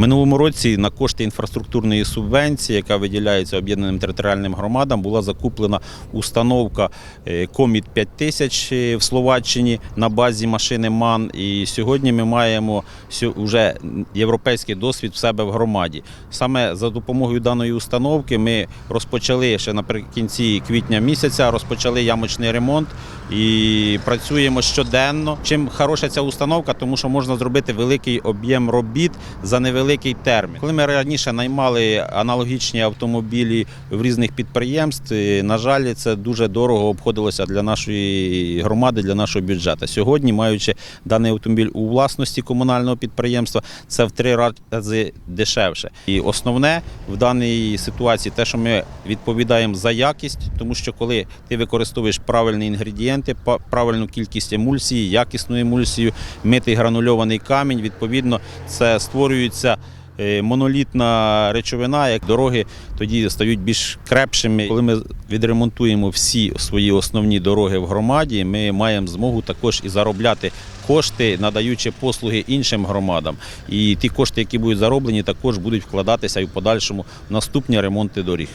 Минулому році на кошти інфраструктурної субвенції, яка виділяється об'єднаним територіальним громадам, була закуплена установка Коміт 5000 в Словаччині на базі машини МАН. І сьогодні ми маємо вже європейський досвід в себе в громаді. Саме за допомогою даної установки ми розпочали ще наприкінці квітня місяця, розпочали ямочний ремонт і працюємо щоденно. Чим хороша ця установка, тому що можна зробити великий об'єм робіт за невеликий термін. Коли ми раніше наймали аналогічні автомобілі в різних підприємств, на жаль, це дуже дорого обходилося для нашої громади, для нашого бюджету. Сьогодні, маючи даний автомобіль у власності комунального підприємства, це в 3 рази дешевше. І основне в даній ситуації те, що ми відповідаємо за якість, тому що коли ти використовуєш правильні інгредієнти, правильну кількість емульсії, якісну емульсію, митий гранульований камінь, відповідно, це створюється монолітна речовина, як дороги тоді стають більш крепшими. Коли ми відремонтуємо всі свої основні дороги в громаді, ми маємо змогу також і заробляти кошти, надаючи послуги іншим громадам. І ті кошти, які будуть зароблені, також будуть вкладатися і в подальшому в наступні ремонти доріг.